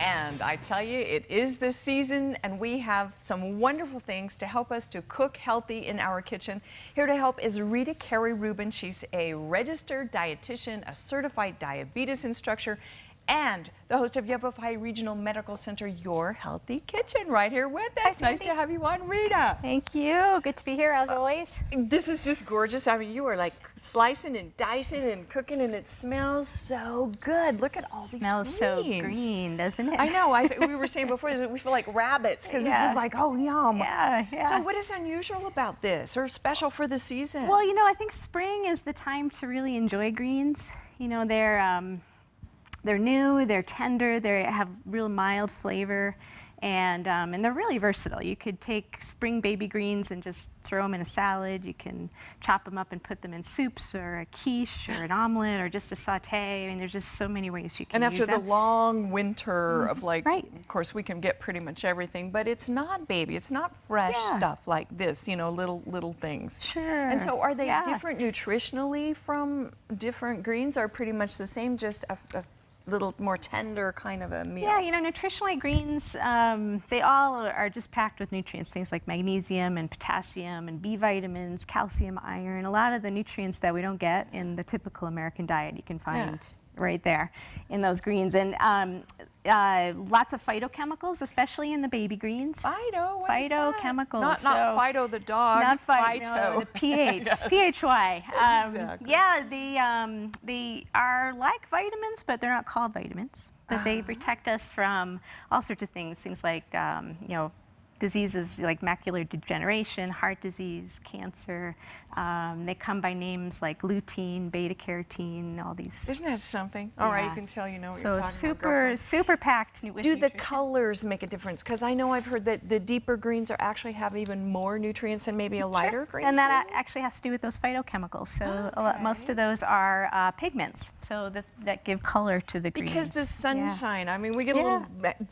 And I tell you, it is this season, and we have some wonderful things to help us to cook healthy in our kitchen. Here to help is Rita Carey Rubin. She's a registered dietitian, a certified diabetes instructor, and the host of Yavapai Regional Medical Center, Your Healthy Kitchen, right here with us. Hi, nice to have you on, Rita. Thank you. Good to be here, as always. This is just gorgeous. I mean, you are like slicing and dicing and cooking, and it smells so good. Look at all these Smells so greens. green, doesn't it? I know. We were saying before that we feel like rabbits because it's just like, oh, yum. Yeah. So what is unusual about this or special for the season? Well, you know, I think spring is the time to really enjoy greens. You know, they're new, they're tender, they have real mild flavor, and they're really versatile. You could take spring baby greens and just throw them in a salad. You can chop them up and put them in soups or a quiche or an omelet or just a saute. I mean, there's just so many ways you can use them. And after the long winter of like, right. Of course, we can get pretty much everything, but it's not baby. It's not fresh stuff like this, you know, little things. Sure. And so are they different nutritionally from different greens, or pretty much the same, just a little more tender kind of a meal? Yeah, you know, nutritionally greens, they all are just packed with nutrients, things like magnesium and potassium and B vitamins, calcium, iron, a lot of the nutrients that we don't get in the typical American diet you can find right there in those greens. And lots of phytochemicals, especially in the baby greens. Phytochemicals. Not Fido the dog. Not Phyto. No, the pH, PHY. Exactly. Yeah, they are like vitamins, but they're not called vitamins. But they protect us from all sorts of things like, you know, diseases like macular degeneration, heart disease, cancer. They come by names like lutein, beta carotene, all these. Isn't that something? All right, you can tell you know what so you're talking about. super packed with Do nutrition. the colors make a difference? Because I know I've heard that the deeper greens actually have even more nutrients than maybe a lighter green. And that actually has to do with those phytochemicals. So most of those are pigments, so that give color to the greens. Because the sunshine, I mean, we get a little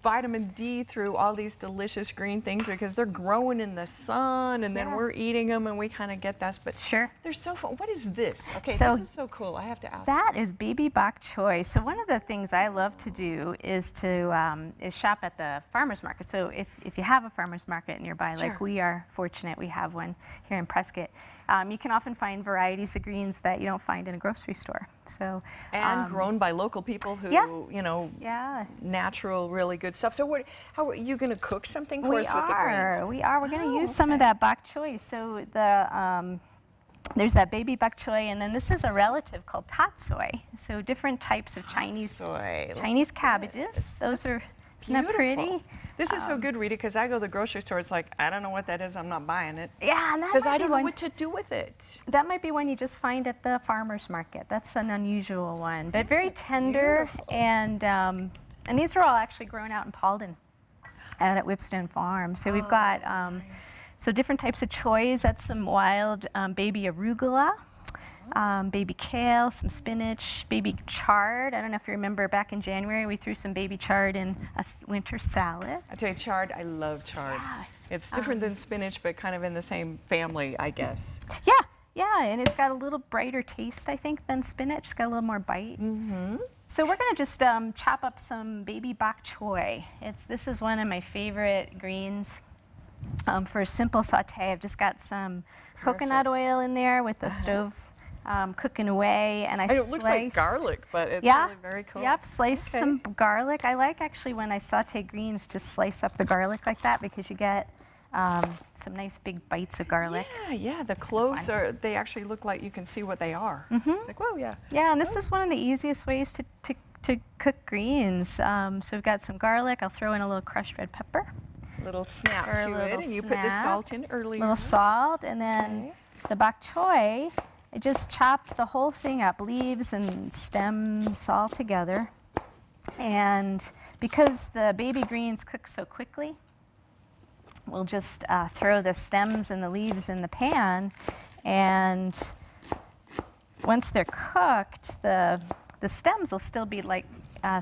vitamin D through all these delicious green things because they're growing in the sun, and then we're eating them, and we kind of get that. But they're so fun. What is this? Okay, so this is so cool. I have to ask. That is baby bok choy. So one of the things I love to do is to shop at the farmers market. So if you have a farmers market nearby, like we are fortunate, we have one here in Prescott. You can often find varieties of greens that you don't find in a grocery store. So and grown by local people who, you know, natural, really good stuff. So how are you going to cook something for us with the greens? We are. We're going to use some of that bok choy. So there's that baby bok choy, and then this is a relative called tatsoi. So different types of Chinese cabbages. Those are, isn't that pretty? This is so good, Rita, because I go to the grocery store, it's like, I don't know what that is, I'm not buying it. Yeah, and because I don't know what to do with it. That might be one you just find at the farmer's market. That's an unusual one, but very tender, and these are all actually grown out in Paulden, out at Whipstone Farm. So we've got so different types of choys. That's some wild baby arugula. Baby kale, some spinach, baby chard. I don't know if you remember back in January we threw some baby chard in a winter salad. I tell you, chard, I love chard. Yeah. It's different than spinach, but kind of in the same family, I guess. Yeah, and it's got a little brighter taste, I think, than spinach. It's got a little more bite. So we're going to just chop up some baby bok choy. This is one of my favorite greens. For a simple saute, I've just got some coconut oil in there with the stove cooking away, and it looks like garlic, but it's really very cool. Yep, slice some garlic. I like actually when I saute greens to slice up the garlic like that because you get some nice big bites of garlic. Yeah, the cloves they actually look like you can see what they are. It's like, whoa, yeah. Yeah, and this is one of the easiest ways to cook greens. So we've got some garlic. I'll throw in a little crushed red pepper. Little snap to it, and you put the salt in earlier. Little salt, and then the bok choy. I just chop the whole thing up, leaves and stems all together. And because the baby greens cook so quickly, we'll just throw the stems and the leaves in the pan. And once they're cooked, the stems will still be like they'll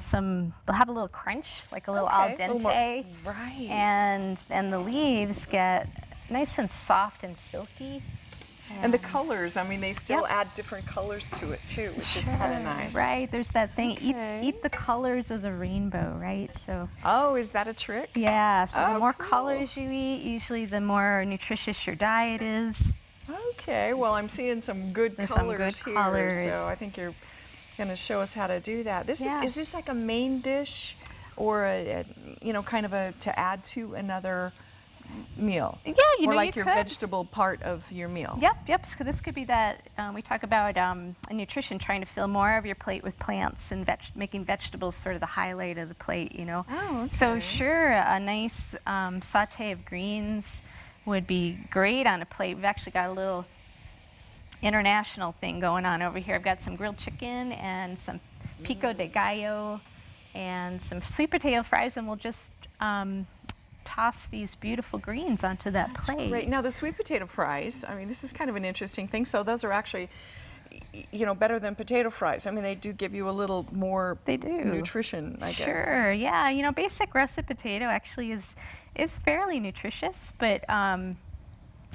have a little crunch, like a little al dente. Right. And the leaves get nice and soft and silky. And the colors, I mean, they still Yep. add different colors to it too, which is kind of nice. Right, there's that thing, Okay. eat the colors of the rainbow, right? So Oh, is that a trick? yeah, so Oh, the more cool. colors you eat, usually the more nutritious your diet is. Okay, well, I'm seeing some good There's some colors good here, colors. so I think you're going to show us how to do that. This Yeah. is this like a main dish or you know, kind of a to add to another meal? Yeah, you or know, like you your could. vegetable part of your meal? Yep. So this could be that we talk about nutrition, trying to fill more of your plate with plants and making vegetables sort of the highlight of the plate. You know. Oh, So okay. sure, a nice saute of greens would be great on a plate. We've actually got a little international thing going on over here. I've got some grilled chicken and some pico de gallo and some sweet potato fries, and we'll just toss these beautiful greens onto that plate. Great. Now the sweet potato fries, I mean, this is kind of an interesting thing. So those are actually, you know, better than potato fries. I mean, they do give you a little more They do. nutrition, I guess. Sure, yeah. You know, basic russet potato actually is fairly nutritious, but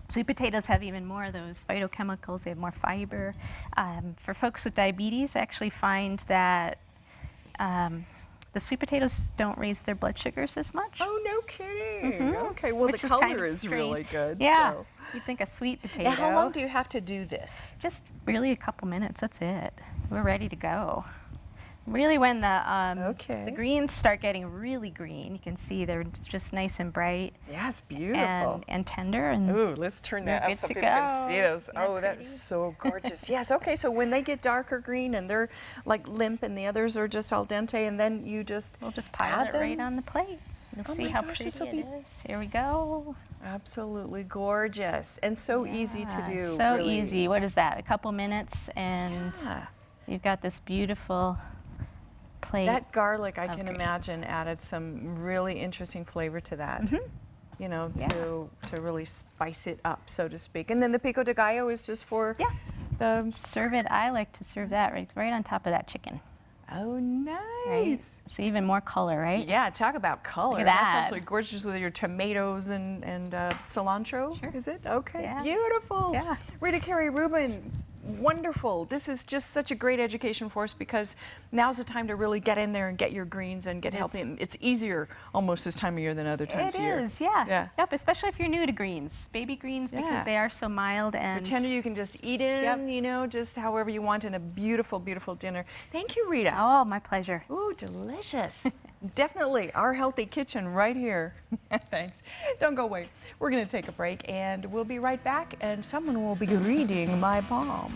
sweet potatoes have even more of those phytochemicals. They have more fiber. For folks with diabetes, I actually find that the sweet potatoes don't raise their blood sugars as much. Oh, no kidding. Okay, well, Which the is kind color of is strange. really good. Yeah, So. you'd think a sweet potato. Now, how long do you have to do this? Just really a couple minutes, that's it. We're ready to go. Really when the Okay. greens start getting really green, you can see they're just nice and bright Yeah, it's beautiful. and tender. And Ooh, let's turn that We're up so good to people can see go. those. Isn't that Oh, that's pretty? so gorgeous. Yes, okay, so when they get darker green and they're like limp and the others are just al dente, and then you just we'll just pile add it right them? on the plate. You'll Oh see my how gosh, pretty this'll it be- is. Here we go. Absolutely gorgeous and so easy to Yeah, do. So really. easy. What is that? A couple minutes and Yeah. you've got this beautiful plate. That garlic, I of can greens. imagine, added some really interesting flavor to that. You know, Yeah. to really spice it up, so to speak. And then the pico de gallo is just for Yeah. the. Serve it. I like to serve that right on top of that chicken. Oh, nice. Right? So even more color, right? Yeah, talk about color. Look at That's that. absolutely gorgeous with your tomatoes and cilantro. Sure. Is it? Okay, Yeah. beautiful. Yeah. Rita Carey Rubin, wonderful. This is just such a great education for us because now's the time to really get in there and get your greens and get It is. healthy. And it's easier almost this time of year than other times It of year. is, yeah. Yeah. Yep, especially if you're new to greens. Baby greens, Yeah. because they are so mild and Tender you can just eat in, Yep. you know, just however you want in a beautiful, beautiful dinner. Thank you, Rita. Oh, my pleasure. Ooh, delicious. Definitely our healthy kitchen right here. Thanks. Don't go away. We're going to take a break and we'll be right back and someone will be reading my palm.